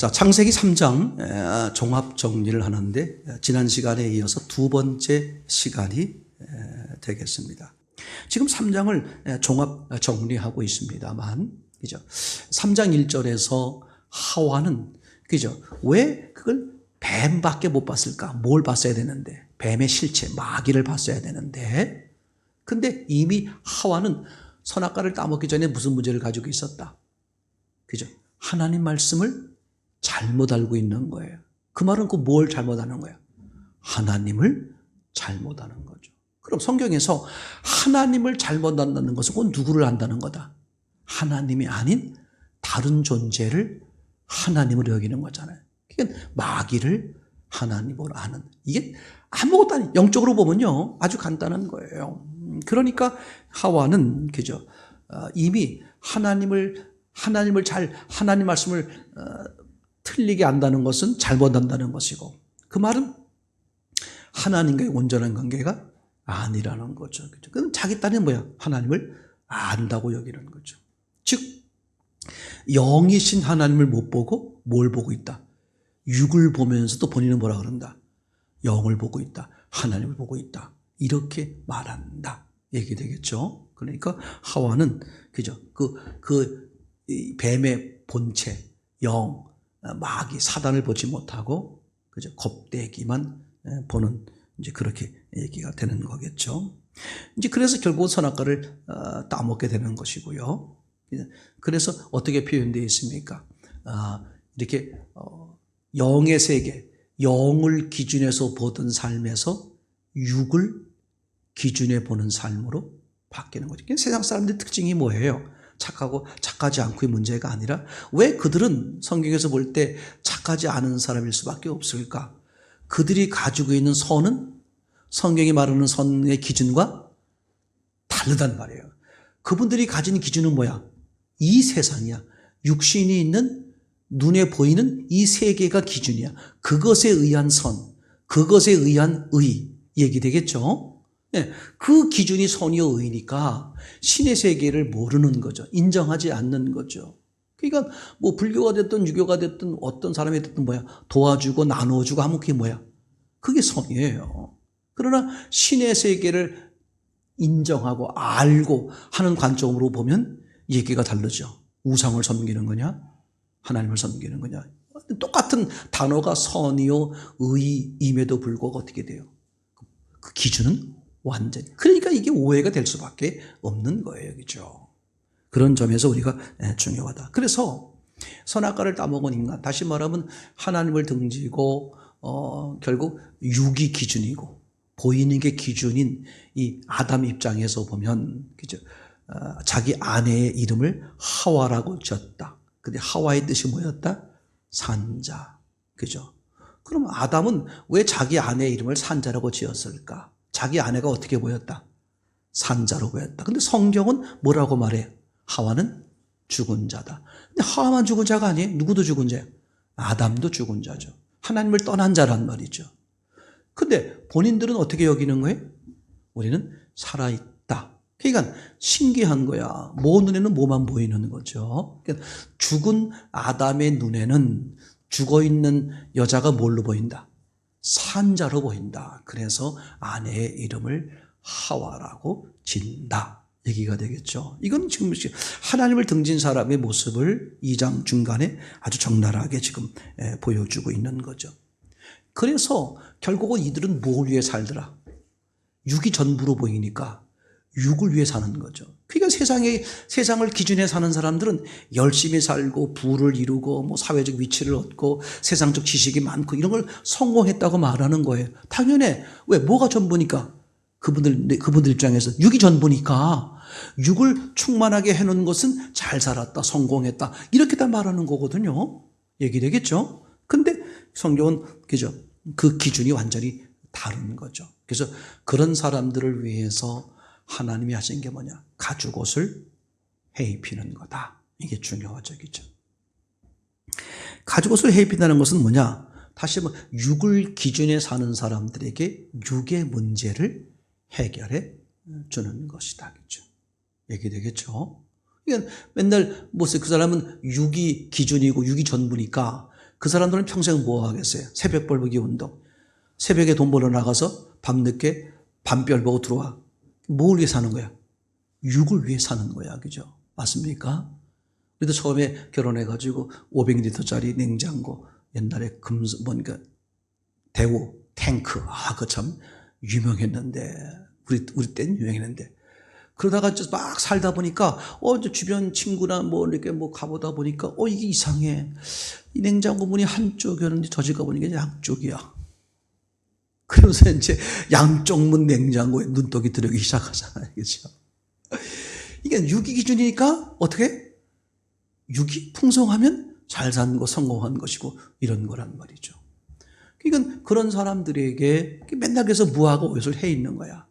자, 창세기 3장 종합 정리를 하는데 지난 시간에 이어서 두 번째 시간이 되겠습니다. 지금 3장을 종합 정리하고 있습니다만, 그죠? 3장 1절에서 하와는, 그죠? 왜 그걸 뱀밖에 못 봤을까? 뭘 봤어야 되는데? 뱀의 실체, 마귀를 봤어야 되는데. 근데 이미 하와는 선악과를 따먹기 전에 무슨 문제를 가지고 있었다? 그죠? 하나님 말씀을 잘못 알고 있는 거예요. 그 말은 그 뭘 잘못 아는 거야? 하나님을 잘못 아는 거죠. 그럼 성경에서 하나님을 잘못 안다는 것은 곧 누구를 안다는 거다? 하나님이 아닌 다른 존재를 하나님으로 여기는 거잖아요. 그러니까 마귀를 하나님으로 아는, 이게 아무것도 아니, 영적으로 보면요 아주 간단한 거예요. 그러니까 하와는, 그죠, 이미 하나님 말씀을 틀리게 안다는 것은 잘못 안다는 것이고, 그 말은 하나님과의 온전한 관계가 아니라는 거죠. 그죠? 그럼 자기 딴에 뭐야? 하나님을 안다고 여기는 거죠. 즉, 영이신 하나님을 못 보고 뭘 보고 있다? 육을 보면서도 본인은 뭐라 그런다? 영을 보고 있다. 하나님을 보고 있다. 이렇게 말한다. 얘기되겠죠. 그러니까 하와는, 그죠, 뱀의 본체, 영, 마귀, 사단을 보지 못하고, 그죠, 겁대기만 보는, 이제 그렇게 얘기가 되는 거겠죠. 이제 그래서 결국 선악과를 따먹게 되는 것이고요. 그래서 어떻게 표현되어 있습니까? 이렇게 영의 세계, 영을 기준에서 보던 삶에서 육을 기준에 보는 삶으로 바뀌는 거죠. 세상 사람들의 특징이 뭐예요? 착하고 착하지 않고의 문제가 아니라, 왜 그들은 성경에서 볼 때 착하지 않은 사람일 수밖에 없을까? 그들이 가지고 있는 선은 성경이 말하는 선의 기준과 다르단 말이에요. 그분들이 가진 기준은 뭐야? 이 세상이야. 육신이 있는, 눈에 보이는 이 세계가 기준이야. 그것에 의한 선, 그것에 의한 의, 얘기되겠죠? 네, 그 기준이 선이요 의니까 신의 세계를 모르는 거죠. 인정하지 않는 거죠. 그러니까 뭐 불교가 됐든 유교가 됐든 어떤 사람이 됐든 뭐야? 도와주고 나눠주고 하면 그게 뭐야? 그게 선이에요. 그러나 신의 세계를 인정하고 알고 하는 관점으로 보면 얘기가 다르죠. 우상을 섬기는 거냐? 하나님을 섬기는 거냐? 똑같은 단어가 선이요 의임에도 불구하고 어떻게 돼요? 그 기준은 완전히. 그러니까 이게 오해가 될 수밖에 없는 거예요. 그죠? 그런 점에서 우리가 중요하다. 그래서 선악과를 따먹은 인간, 다시 말하면 하나님을 등지고 결국 육이 기준이고 보이는 게 기준인 이 아담 입장에서 보면, 그죠? 자기 아내의 이름을 하와라고 지었다. 근데 하와의 뜻이 뭐였다? 산자. 그죠? 그럼 아담은 왜 자기 아내의 이름을 산자라고 지었을까? 자기 아내가 어떻게 보였다? 산자로 보였다. 근데 성경은 뭐라고 말해요? 하와는 죽은 자다. 근데 하와만 죽은 자가 아니에요. 누구도 죽은 자예요? 아담도 죽은 자죠. 하나님을 떠난 자란 말이죠. 근데 본인들은 어떻게 여기는 거예요? 우리는 살아있다. 그러니까 신기한 거야. 뭐 눈에는 뭐만 보이는 거죠. 그러니까 죽은 아담의 눈에는 죽어있는 여자가 뭘로 보인다? 산자로 보인다. 그래서 아내의 이름을 하와라고 진다. 얘기가 되겠죠. 이건 지금 하나님을 등진 사람의 모습을 2장 중간에 아주 적나라하게 지금 보여주고 있는 거죠. 그래서 결국은 이들은 뭘 위해 살더라? 육이 전부로 보이니까 육을 위해 사는 거죠. 그러니까 세상을 기준해 사는 사람들은 열심히 살고 부를 이루고 뭐 사회적 위치를 얻고 세상적 지식이 많고 이런 걸 성공했다고 말하는 거예요. 당연해. 왜? 뭐가 전부니까? 그분들 입장에서 육이 전부니까 육을 충만하게 해놓은 것은 잘 살았다, 성공했다, 이렇게 다 말하는 거거든요. 얘기되겠죠? 근데 성경은, 그죠, 그 기준이 완전히 다른 거죠. 그래서 그런 사람들을 위해서 하나님이 하신 게 뭐냐? 가죽옷을 해입히는 거다. 이게 중요하죠. 그죠? 가죽옷을 해입힌다는 것은 뭐냐? 다시 한번 육을 기준에 사는 사람들에게 육의 문제를 해결해 주는 것이다. 그죠? 얘기되겠죠? 그러니까 맨날 그 사람은 육이 기준이고 육이 전부니까 그 사람들은 평생 뭐 하겠어요? 새벽 벌보기 운동. 새벽에 돈 벌어 나가서 밤늦게 밤별 보고 들어와. 뭘 위해 사는 거야? 육을 위해 사는 거야. 그죠? 맞습니까? 우리도 처음에 결혼해가지고 500리터짜리 냉장고, 옛날에 뭔가 대우 탱크, 그거 참 유명했는데, 우리 때는 유명했는데, 그러다가 막 살다 보니까, 이제 주변 친구나 이렇게 가보다 보니까, 이게 이상해. 이 냉장고 문이 한쪽이었는데 저집 가보니까 양쪽이야. 그러면서 이제 양쪽 문 냉장고에 눈독이 들어오기 시작하잖아요. 그죠? 이게 육이 기준이니까 어떻게? 육이 풍성하면 잘 사는 거, 성공한 것이고, 이런 거란 말이죠. 그러니까 그런 사람들에게 맨날 그래서 무하고 오롯을 해 있는 거야.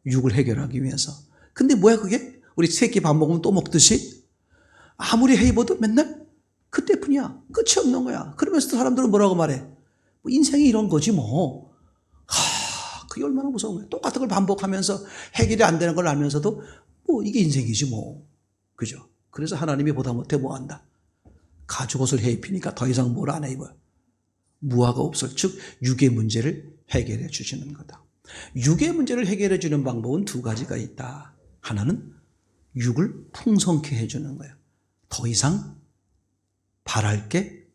육을 해결하기 위해서. 근데 뭐야 그게? 우리 새끼 밥 먹으면 또 먹듯이 아무리 해입어도 맨날 그때뿐이야. 끝이 없는 거야. 그러면서 사람들은 뭐라고 말해? 인생이 이런 거지 뭐. 그게 얼마나 무서운 거야. 똑같은 걸 반복하면서 해결이 안 되는 걸 알면서도 이게 인생이지 뭐. 그죠? 그래서 하나님이 보다 못해 뭐 한다? 가죽옷을 해 입히니까 더 이상 뭘 안 해 입어요. 무화가 없을 즉 육의 문제를 해결해 주시는 거다. 육의 문제를 해결해 주는 방법은 두 가지가 있다. 하나는 육을 풍성케 해주는 거예요. 더 이상 바랄 게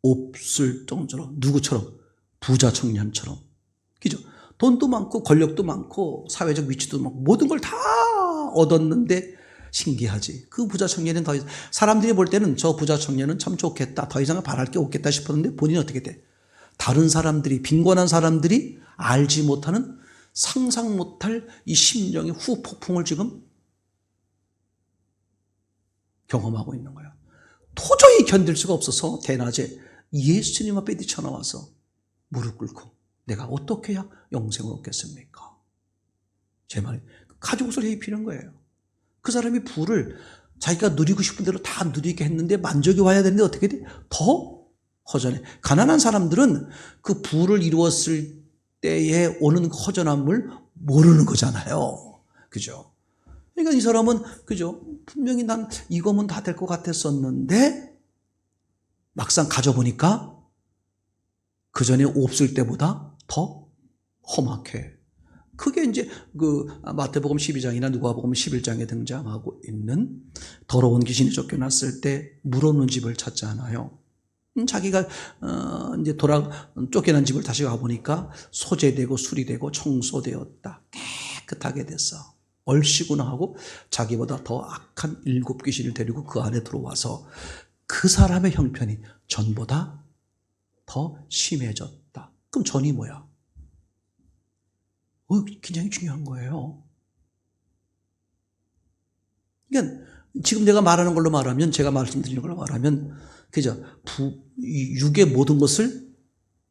없을 정도로 누구처럼? 부자 청년처럼. 그죠? 돈도 많고 권력도 많고 사회적 위치도 많고 모든 걸 다 얻었는데 신기하지. 그 부자 청년은 더 이상 사람들이 볼 때는 저 부자 청년은 참 좋겠다. 더 이상 바랄 게 없겠다 싶었는데 본인은 어떻게 돼? 다른 사람들이 빈곤한 사람들이 알지 못하는 상상 못할 이 심령의 후폭풍을 지금 경험하고 있는 거야. 도저히 견딜 수가 없어서 대낮에 예수님 앞에 뛰쳐나와서 무릎 꿇고 내가 어떻게 해야 영생을 얻겠습니까? 제 말이 가죽옷을 입히는 거예요. 그 사람이 부를 자기가 누리고 싶은 대로 다 누리게 했는데 만족이 와야 되는데 어떻게 돼? 더 허전해. 가난한 사람들은 그 부를 이루었을 때에 오는 허전함을 모르는 거잖아요. 그죠? 그러니까 이 사람은 그죠? 분명히 난 이거면 다 될 것 같았었는데 막상 가져보니까 그 전에 없을 때보다 더 험악해. 그게 이제 마태복음 12장이나 누가복음 11장에 등장하고 있는 더러운 귀신이 쫓겨났을 때 물 없는 집을 찾잖아요. 자기가 이제 쫓겨난 집을 다시 가보니까 소재되고 수리되고 청소되었다. 깨끗하게 됐어. 얼씨구나 하고 자기보다 더 악한 7 귀신을 데리고 그 안에 들어와서 그 사람의 형편이 전보다 더 심해졌다. 그럼 전이 뭐야? 굉장히 중요한 거예요. 그러니까 지금 내가 말하는 걸로 말하면, 제가 말씀드리는 걸로 말하면, 그죠? 육의 모든 것을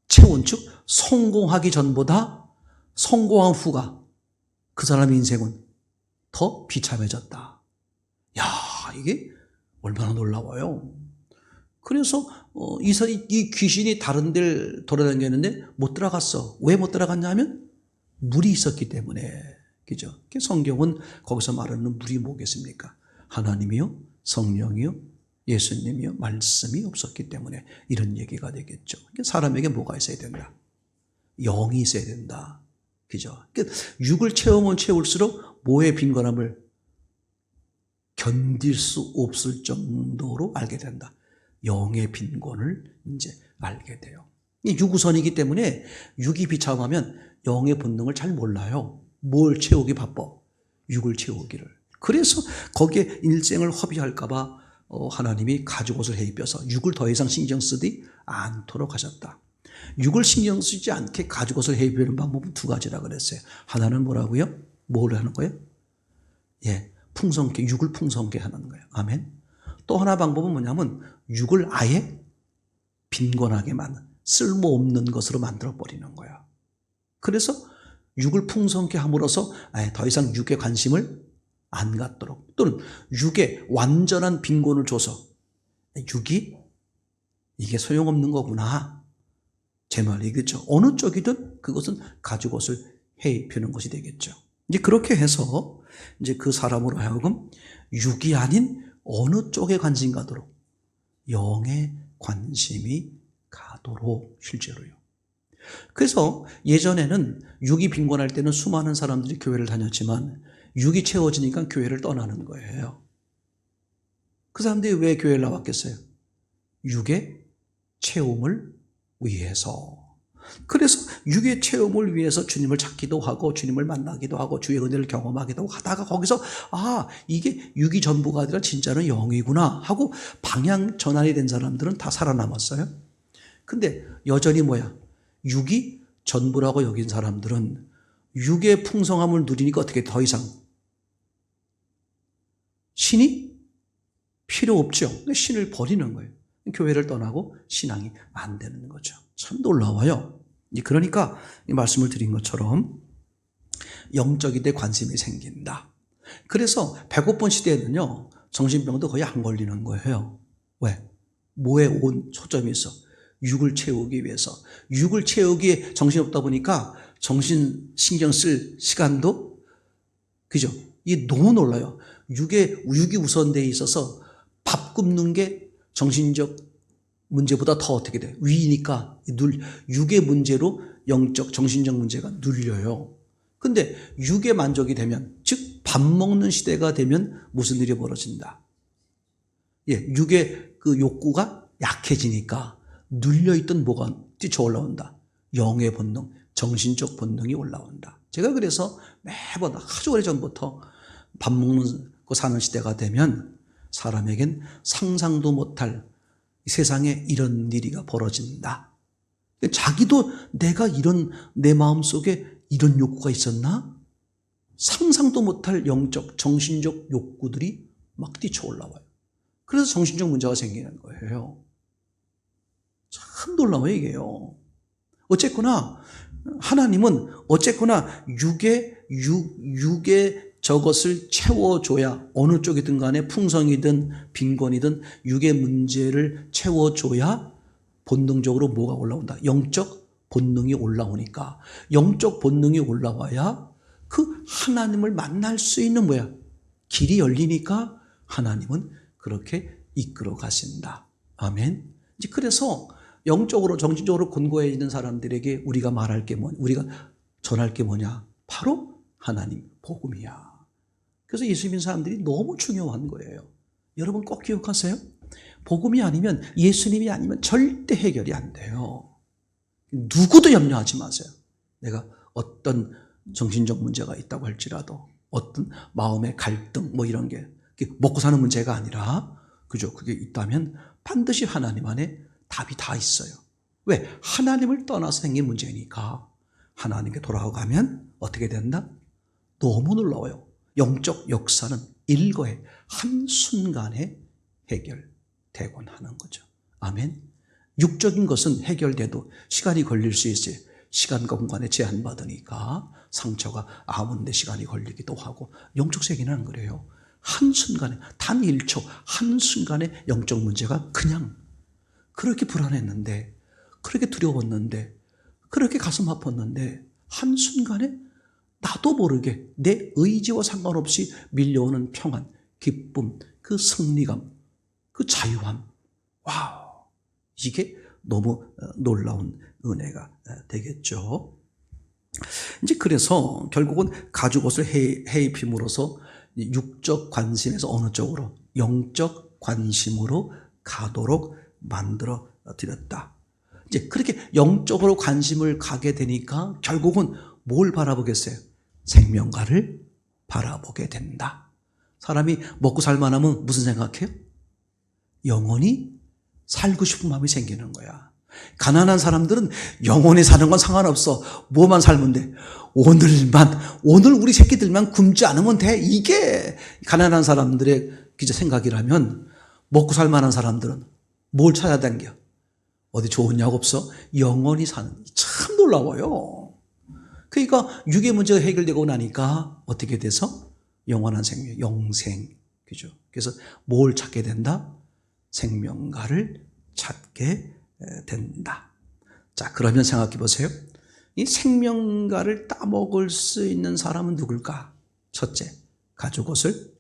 채운 즉 성공하기 전보다 성공한 후가 그 사람의 인생은 더 비참해졌다. 야, 이게 얼마나 놀라워요. 그래서 이 귀신이 다른 데를 돌아다녔는데 못 들어갔어. 왜 못 들어갔냐면 물이 있었기 때문에. 그죠? 성경은 거기서 말하는 물이 뭐겠습니까? 하나님이요, 성령이요, 예수님이요, 말씀이 없었기 때문에 이런 얘기가 되겠죠. 사람에게 뭐가 있어야 된다? 영이 있어야 된다. 그죠? 육을 채우면 채울수록 뭐의 빈곤함을 견딜 수 없을 정도로 알게 된다. 영의 빈곤을 이제 알게 돼요. 육우선이기 때문에 육이 비참하면 영의 본능을 잘 몰라요. 뭘 채우기 바빠? 육을 채우기를. 그래서 거기에 일생을 허비할까봐 하나님이 가죽옷을 해 입혀서 육을 더 이상 신경 쓰지 않도록 하셨다. 육을 신경 쓰지 않게 가죽옷을 해 입히는 방법은 두 가지라 그랬어요. 하나는 뭐라고요? 뭘 하는 거예요? 풍성케, 육을 풍성케 하는 거예요. 아멘. 또 하나 방법은 뭐냐면 육을 아예 빈곤하게 쓸모없는 것으로 만들어버리는 거야. 그래서 육을 풍성케 함으로써 아예 더 이상 육에 관심을 안 갖도록, 또는 육에 완전한 빈곤을 줘서 육이 이게 소용없는 거구나. 제 말이겠죠. 어느 쪽이든 그것은 가죽옷을 해 입히는 것이 되겠죠. 이제 그렇게 해서 이제 그 사람으로 하여금 육이 아닌 어느 쪽에 관심 가도록 영에 관심이 가도록 실제로요. 그래서 예전에는 육이 빈곤할 때는 수많은 사람들이 교회를 다녔지만 육이 채워지니까 교회를 떠나는 거예요. 그 사람들이 왜 교회를 나왔겠어요? 육의 채움을 위해서. 그래서 육의 채움을 위해서 주님을 찾기도 하고 주님을 만나기도 하고 주의 은혜를 경험하기도 하다가 거기서 이게 육이 전부가 아니라 진짜는 영이구나 하고 방향 전환이 된 사람들은 다 살아남았어요. 근데 여전히 육이 전부라고 여긴 사람들은 육의 풍성함을 누리니까 어떻게 더 이상 신이 필요 없죠. 신을 버리는 거예요. 교회를 떠나고 신앙이 안 되는 거죠. 참 놀라워요. 그러니까 이 말씀을 드린 것처럼 영적인 데 관심이 생긴다. 그래서 배고픈 시대에는요, 정신병도 거의 안 걸리는 거예요. 왜? 뭐에 온 초점이 있어? 육을 채우기 위해서. 육을 채우기에 정신이 없다 보니까 정신 신경 쓸 시간도, 그죠? 이게 너무 놀라요. 육이 우선되어 있어서 밥 굶는 게 정신적 문제보다 더 어떻게 돼? 위니까 육의 문제로 영적, 정신적 문제가 눌려요. 근데 육의 만족이 되면, 즉 밥 먹는 시대가 되면 무슨 일이 벌어진다? 육의 그 욕구가 약해지니까 눌려있던 뭐가 뛰쳐 올라온다? 영의 본능, 정신적 본능이 올라온다. 제가 그래서 매번 아주 오래전부터 밥 먹고 사는 시대가 되면 사람에겐 상상도 못할 세상에 이런 일이가 벌어진다. 자기도 내가 내 마음속에 이런 욕구가 있었나? 상상도 못할 영적, 정신적 욕구들이 막 뛰쳐 올라와요. 그래서 정신적 문제가 생기는 거예요. 참 놀라워요, 이게요. 어쨌거나 하나님은 육의 저것을 채워줘야, 어느 쪽이든 간에 풍성이든 빈곤이든 육의 문제를 채워줘야 본능적으로 뭐가 올라온다? 영적 본능이 올라오니까, 영적 본능이 올라와야 그 하나님을 만날 수 있는 길이 열리니까 하나님은 그렇게 이끌어 가신다. 아멘. 이제 그래서 영적으로, 정신적으로 곤고해지는 사람들에게 우리가 우리가 전할 게 뭐냐? 바로 하나님 복음이야. 그래서 예수 믿는 사람들이 너무 중요한 거예요. 여러분 꼭 기억하세요. 복음이 아니면, 예수님이 아니면 절대 해결이 안 돼요. 누구도 염려하지 마세요. 내가 어떤 정신적 문제가 있다고 할지라도, 어떤 마음의 갈등 이런 게 먹고 사는 문제가 아니라, 그죠? 그게 있다면 반드시 하나님 안에 답이 다 있어요. 왜? 하나님을 떠나서 생긴 문제니까. 하나님께 돌아가면 어떻게 된다? 너무 놀라워요. 영적 역사는 일거에 한순간에 해결되곤 하는 거죠. 아멘. 육적인 것은 해결돼도 시간이 걸릴 수 있어요. 시간과 공간에 제한받으니까 상처가 아문데 시간이 걸리기도 하고, 영적 세계는 안 그래요. 한순간에, 단 1초, 한순간에 영적 문제가 그냥 그렇게 불안했는데, 그렇게 두려웠는데, 그렇게 가슴 아팠는데, 한순간에 나도 모르게 내 의지와 상관없이 밀려오는 평안, 기쁨, 그 승리감, 그 자유함. 와우! 이게 너무 놀라운 은혜가 되겠죠. 이제 그래서 결국은 가죽옷을 해입힘으로써 육적 관심에서 어느 쪽으로? 영적 관심으로 가도록 만들어 드렸다. 이제 그렇게 영적으로 관심을 가게 되니까 결국은 뭘 바라보겠어요? 생명가를 바라보게 된다. 사람이 먹고 살만하면 무슨 생각해요? 영원히 살고 싶은 마음이 생기는 거야. 가난한 사람들은 영원히 사는 건 상관없어. 뭐만 살면 돼. 오늘 우리 새끼들만 굶지 않으면 돼. 이게 가난한 사람들의 생각이라면, 먹고 살 만한 사람들은 뭘 찾아 당겨? 어디 좋은 약 없어? 영원히 사는. 참 놀라워요. 그러니까 육의 문제가 해결되고 나니까 어떻게 돼서? 영원한 생명, 영생. 그죠? 그래서 뭘 찾게 된다? 생명가를 찾게 된다. 자, 그러면 생각해 보세요. 이 생명가를 따먹을 수 있는 사람은 누굴까? 첫째, 가죽옷을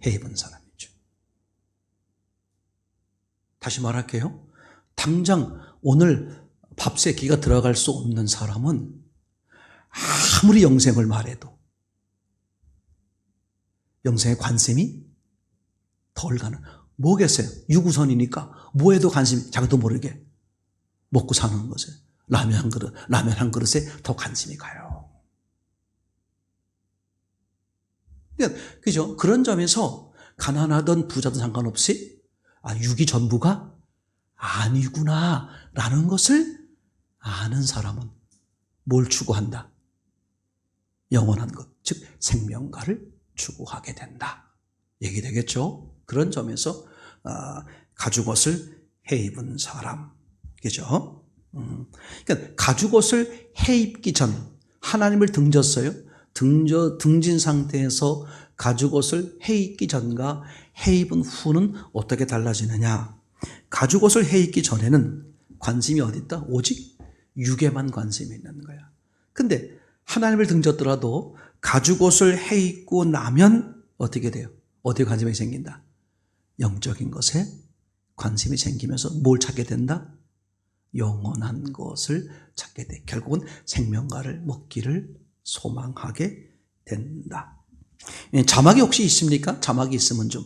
해입은 사람이죠. 다시 말할게요. 당장 오늘 밥 세 끼가 들어갈 수 없는 사람은 아무리 영생을 말해도 영생에 관심이 덜 가는. 뭐겠어요? 유구선이니까 뭐해도 관심이 자기도 모르게 먹고 사는 것에 라면 한 그릇에 더 관심이 가요. 그죠? 그런 점에서 가난하던 부자든 상관없이 육이 전부가 아니구나 라는 것을 아는 사람은 뭘 추구한다? 영원한 것, 즉 생명가를 추구하게 된다. 얘기되겠죠? 그런 점에서 가죽옷을 해 입은 사람, 그죠? 그러니까 가죽옷을 해 입기 전 하나님을 등졌어요. 등진 상태에서 가죽옷을 해 입기 전과 해 입은 후는 어떻게 달라지느냐? 가죽옷을 해 입기 전에는 관심이 어디 있다? 오직 육에만 관심이 있는 거야. 근데 하나님을 등졌더라도 가죽옷을 해 입고 나면 어떻게 돼요? 어디에 관심이 생긴다? 영적인 것에 관심이 생기면서 뭘 찾게 된다? 영원한 것을 찾게 돼. 결국은 생명가를 먹기를 소망하게 된다. 자막이 혹시 있습니까? 자막이 있으면 좀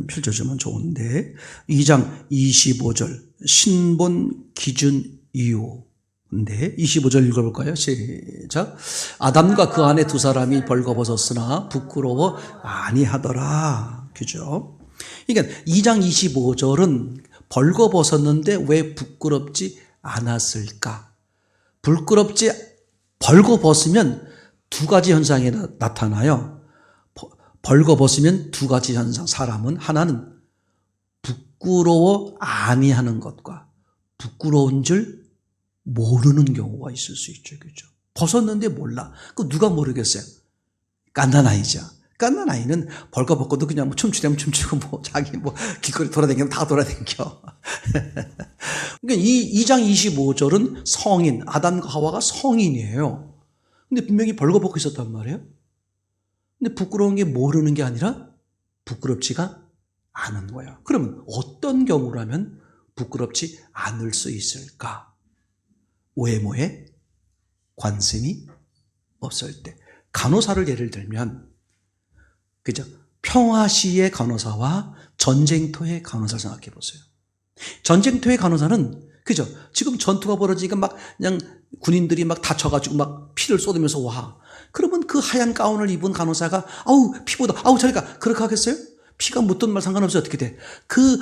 펼쳐주면 좋은데 2장 25절 신본 기준 이유인데 25절 읽어볼까요? 시작. 아담과 그 안에 두 사람이 벌거벗었으나 부끄러워 아니하더라. 그죠? 그러니까 2장 25절은 벌거벗었는데 왜 부끄럽지 않았을까? 벌거벗으면 두 가지 현상이 나타나요. 벌거벗으면 두 가지 현상. 사람은 하나는 부끄러워 아니하는 것과 부끄러운 줄 모르는 경우가 있을 수 있죠. 그죠? 벗었는데 몰라. 그 누가 모르겠어요? 깐난 아이죠. 깐난 아이는 벌거벗고도 그냥 춤추려면 춤추고 자기 길거리 돌아다니면 다 돌아다녀. 그러니까 이 2장 25절은 성인, 아담과 하와가 성인이에요. 근데 분명히 벌거벗고 있었단 말이에요. 근데 부끄러운 게 모르는 게 아니라 부끄럽지가 않은 거야. 그러면 어떤 경우라면 부끄럽지 않을 수 있을까? 외모에 관심이 없을 때. 간호사를 예를 들면, 그죠? 평화시의 간호사와 전쟁터의 간호사를 생각해 보세요. 전쟁터의 간호사는, 그죠? 지금 전투가 벌어지니까 그냥 군인들이 다쳐가지고 피를 쏟으면서 와. 그러면 그 하얀 가운을 입은 간호사가, 피보다, 저리가, 그렇게 하겠어요? 피가 묻든 말 상관없이 어떻게 돼? 그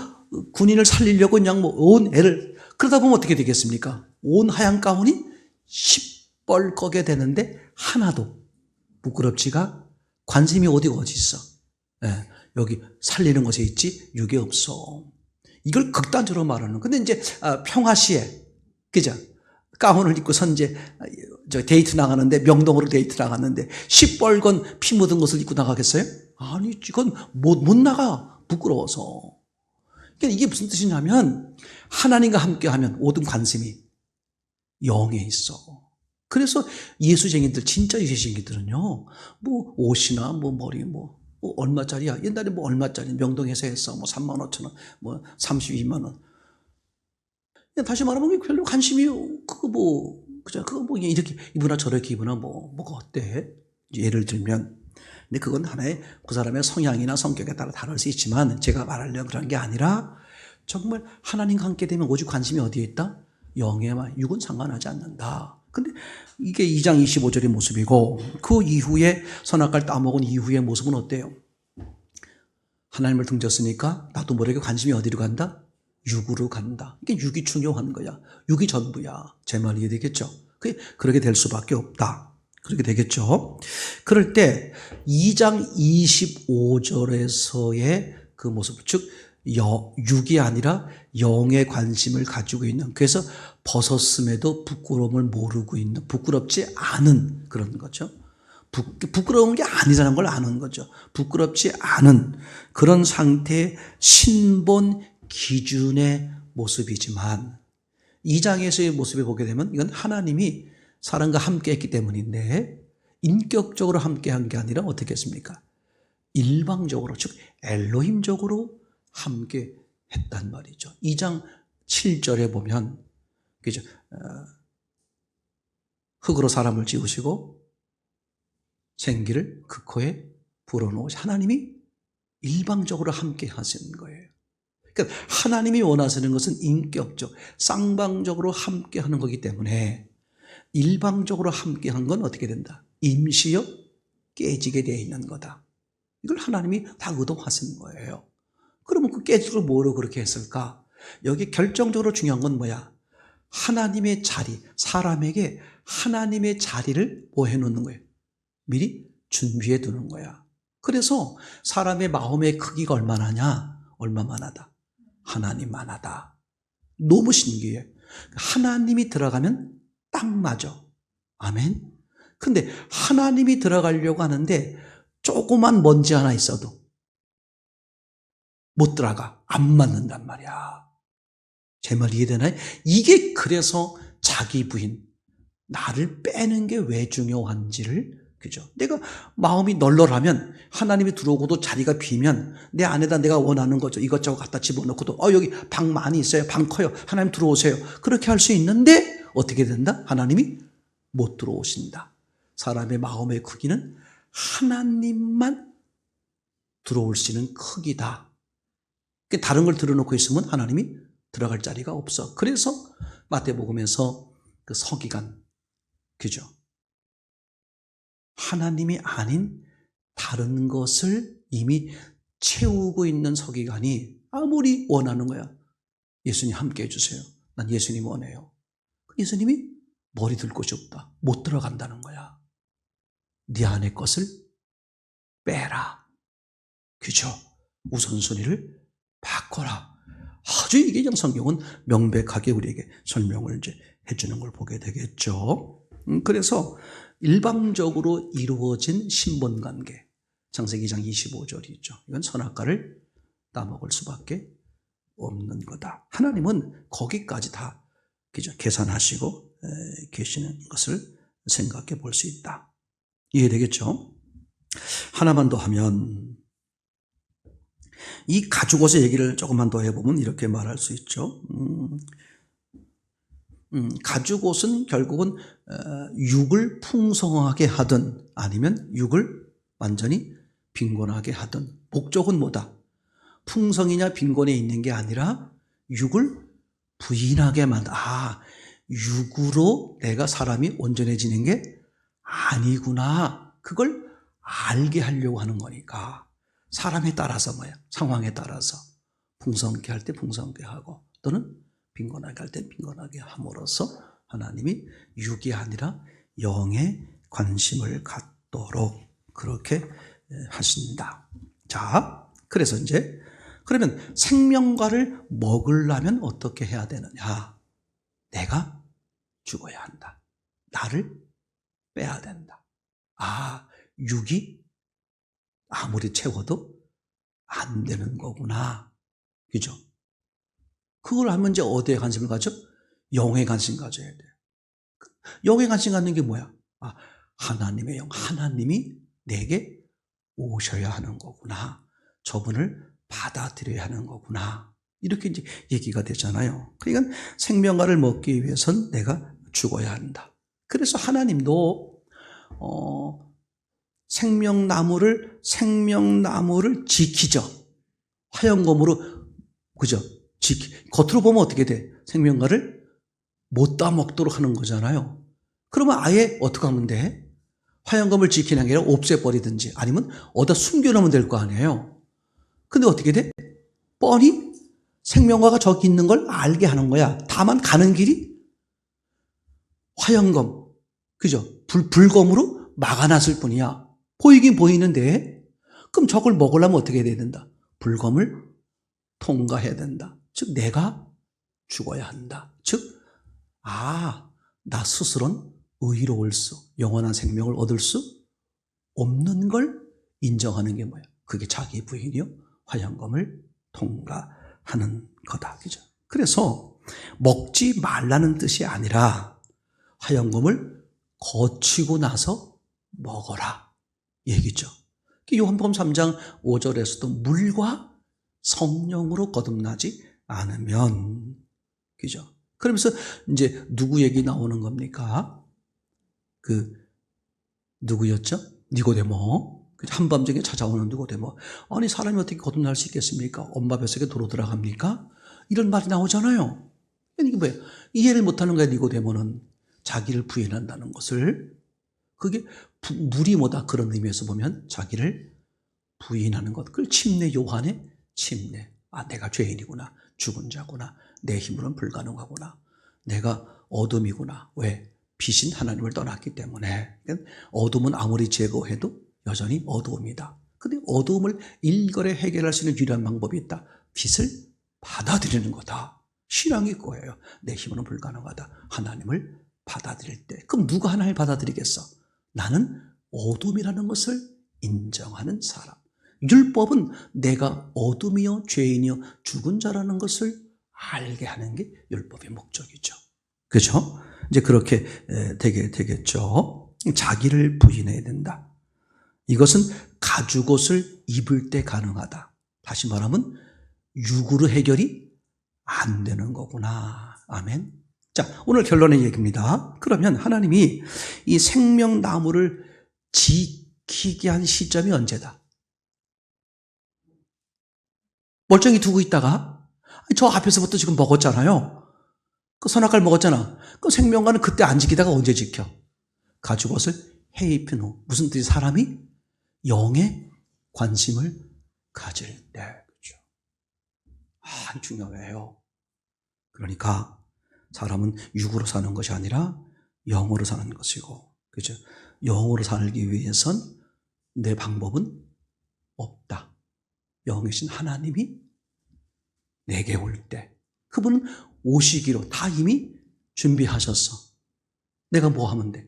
군인을 살리려고 그냥 온 애를, 그러다 보면 어떻게 되겠습니까? 온 하얀 가운이 시뻘겋게 되는데 하나도 부끄럽지가 관심이 어디 있어? 여기 살리는 것에 있지 육에 없어. 이걸 극단적으로 말하는. 근데 이제 평화시에, 그죠? 가운을 입고 선제 데이트 나가는데, 명동으로 데이트 나갔는데 시뻘건 피 묻은 것을 입고 나가겠어요? 아니, 그건 못 나가. 부끄러워서. 그러니까 이게 무슨 뜻이냐면 하나님과 함께하면 모든 관심이 영에 있어. 그래서 예수쟁이들, 진짜 예수쟁이들은요, 옷이나 머리 얼마짜리야? 옛날에 얼마짜리 명동에서 했어. 3만 5천 원, 32만 원. 다시 말하면 별로 관심이, 그거 이렇게 입으나 저렇게 입으나 뭐가 어때? 예를 들면. 근데 그건 하나의 그 사람의 성향이나 성격에 따라 다를 수 있지만 제가 말하려고 그런 게 아니라 정말 하나님과 함께 되면 오직 관심이 어디에 있다? 영에만. 육은 상관하지 않는다. 근데 이게 2장 25절의 모습이고 그 이후에 선악과를 따먹은 이후의 모습은 어때요? 하나님을 등졌으니까 나도 모르게 관심이 어디로 간다? 육으로 간다. 이게 육이 중요한 거야. 육이 전부야. 제 말 이해되겠죠? 그렇게 될 수밖에 없다. 그렇게 되겠죠? 그럴 때 2장 25절에서의 그 모습, 즉 육이 아니라 영의 관심을 가지고 있는, 그래서 벗었음에도 부끄러움을 모르고 있는, 부끄럽지 않은 그런 거죠. 부끄러운 게 아니라는 걸 아는 거죠. 부끄럽지 않은 그런 상태의 신본 기준의 모습이지만 2장에서의 모습을 보게 되면 이건 하나님이 사람과 함께 했기 때문인데 인격적으로 함께 한 게 아니라 어떻게 했습니까? 일방적으로, 즉 엘로힘적으로 함께 했단 말이죠. 2장 7절에 보면, 그죠? 흙으로 사람을 지으시고 생기를 그 코에 불어넣으시. 하나님이 일방적으로 함께 하시는 거예요. 그러니까 하나님이 원하시는 것은 인격적, 쌍방적으로 함께 하는 거기 때문에 일방적으로 함께 한 건 어떻게 된다? 임시여 깨지게 되어 있는 거다. 이걸 하나님이 다 의도하시는 거예요. 그러면 그 깨질 걸 뭐로 그렇게 했을까? 여기 결정적으로 중요한 건 뭐야? 하나님의 자리, 사람에게 하나님의 자리를 뭐 해놓는 거예요? 미리 준비해 두는 거야. 그래서 사람의 마음의 크기가 얼마나냐? 얼마만하다? 하나님만하다. 너무 신기해. 하나님이 들어가면 딱 맞아. 아멘. 근데 하나님이 들어가려고 하는데 조그만 먼지 하나 있어도 못 들어가. 안 맞는단 말이야. 제 말 이해되나요? 이게 그래서 자기 부인, 나를 빼는 게 왜 중요한지를, 그죠? 내가 마음이 널널하면 하나님이 들어오고도 자리가 비면 내 안에다 내가 원하는 거죠. 이것저것 갖다 집어넣고도 여기 방 많이 있어요. 방 커요. 하나님 들어오세요. 그렇게 할 수 있는데 어떻게 된다? 하나님이 못 들어오신다. 사람의 마음의 크기는 하나님만 들어올 수 있는 크기다. 다른 걸 들어놓고 있으면 하나님이 들어갈 자리가 없어. 그래서 마태복음에서 그 서기관, 그죠? 하나님이 아닌 다른 것을 이미 채우고 있는 서기관이 아무리 원하는 거야. 예수님 함께 해주세요. 난 예수님 원해요. 예수님이 머리 들 곳이 없다. 못 들어간다는 거야. 네 안의 것을 빼라. 그죠? 우선순위를 바꿔라. 아주 이게 성경은 명백하게 우리에게 설명을 이제 해주는 걸 보게 되겠죠. 그래서 일방적으로 이루어진 신분관계, 창세기 2장 25절이 있죠. 이건 선악과를 따먹을 수밖에 없는 거다. 하나님은 거기까지 다 그죠? 계산하시고 계시는 것을 생각해 볼 수 있다. 이해되겠죠? 하나만 더 하면 이 가죽옷의 얘기를 조금만 더 해보면 이렇게 말할 수 있죠. 가죽옷은 결국은 육을 풍성하게 하든 아니면 육을 완전히 빈곤하게 하든 목적은 뭐다? 풍성이냐 빈곤에 있는 게 아니라 육을 부인하게 만다. 육으로 내가 사람이 온전해지는 게 아니구나. 그걸 알게 하려고 하는 거니까. 사람에 따라서 뭐야? 상황에 따라서 풍성하게 할 때 풍성하게 하고 또는 빈곤하게 할 때 빈곤하게 함으로써 하나님이 육이 아니라 영에 관심을 갖도록 그렇게 하신다. 자, 그래서 이제 그러면 생명과를 먹으려면 어떻게 해야 되느냐? 내가 죽어야 한다. 나를 빼야 된다. 육이 아무리 채워도 안 되는 거구나. 그죠? 그걸 하면 이제 어디에 관심을 가져? 영에 관심 가져야 돼. 영에 관심 갖는 게 뭐야? 하나님의 영, 하나님이 내게 오셔야 하는 거구나. 저분을 받아들여야 하는 거구나. 이렇게 이제 얘기가 되잖아요. 그러니까 생명과를 먹기 위해선 내가 죽어야 한다. 그래서 하나님도 생명나무를 지키죠. 화영검으로, 그죠? 겉으로 보면 어떻게 돼? 생명과를 못 따먹도록 하는 거잖아요. 그러면 아예 어떻게 하면 돼? 화영검을 지키는 게 아니라 없애버리든지 아니면 어디다 숨겨놓으면 될 거 아니에요. 근데 어떻게 돼? 뻔히 생명과가 저기 있는 걸 알게 하는 거야. 다만 가는 길이 화영검, 그죠? 불검으로 막아놨을 뿐이야. 보이긴 보이는데, 그럼 저걸 먹으려면 어떻게 해야 된다? 불검을 통과해야 된다. 즉, 내가 죽어야 한다. 즉, 나 스스로는 의로울 수, 영원한 생명을 얻을 수 없는 걸 인정하는 게 뭐야? 그게 자기 부인이요. 화영검을 통과하는 거다. 그죠? 그래서 먹지 말라는 뜻이 아니라 화영검을 거치고 나서 먹어라. 얘기죠. 요한복음 3장 5절에서도 물과 성령으로 거듭나지 않으면 그죠? 그러면서 이제 누구 얘기 나오는 겁니까? 누구였죠? 니고데모. 한밤중에 찾아오는 니고데모. 아니, 사람이 어떻게 거듭날 수 있겠습니까? 엄마 뱃속에 도로 들어갑니까? 이런 말이 나오잖아요. 이게 뭐예요? 이해를 못하는 거야, 니고데모는. 자기를 부인한다는 것을. 그게 물이 뭐다 그런 의미에서 보면 자기를 부인하는 것. 그걸 침례 요한의 침례. 아, 내가 죄인이구나. 죽은 자구나. 내 힘으로는 불가능하구나. 내가 어둠이구나. 왜? 빛인 하나님을 떠났기 때문에. 어둠은 아무리 제거해도 여전히 어두움이다. 근데 어두움을 일거래 해결할 수 있는 유일한 방법이 있다. 빛을 받아들이는 거다. 신앙이 그거예요. 내 힘으로는 불가능하다. 하나님을 받아들일 때. 그럼 누가 하나님을 받아들이겠어? 나는 어둠이라는 것을 인정하는 사람. 율법은 내가 어둠이요 죄인이요 죽은 자라는 것을 알게 하는 게 율법의 목적이죠. 그렇죠? 이제 그렇게 되겠죠. 자기를 부인해야 된다. 이것은 가죽옷을 입을 때 가능하다. 다시 말하면 육으로 해결이 안 되는 거구나. 아멘. 자, 오늘 결론의 얘기입니다. 그러면 하나님이 이 생명나무를 지키게 한 시점이 언제다? 멀쩡히 두고 있다가 저 앞에서부터 지금 먹었잖아요. 그 선악과를 먹었잖아. 그 생명과는 그때 안 지키다가 언제 지켜? 가죽옷을 해 입힌 후. 무슨 뜻이? 사람이 영에 관심을 가질 때. 그렇죠. 중요해요. 그러니까 사람은 육으로 사는 것이 아니라 영으로 사는 것이고, 그죠? 영으로 살기 위해선 내 방법은 없다. 영이신 하나님이 내게 올 때, 그분은 오시기로 다 이미 준비하셨어. 내가 뭐 하면 돼?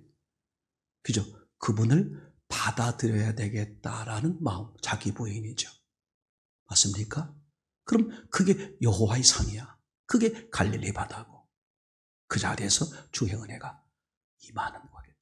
그죠? 그분을 받아들여야 되겠다라는 마음, 자기 부인이죠. 맞습니까? 그럼 그게 여호와의 상이야. 그게 갈릴리 바다고. 그 자리에서 주의 은혜가 임하는 거예요.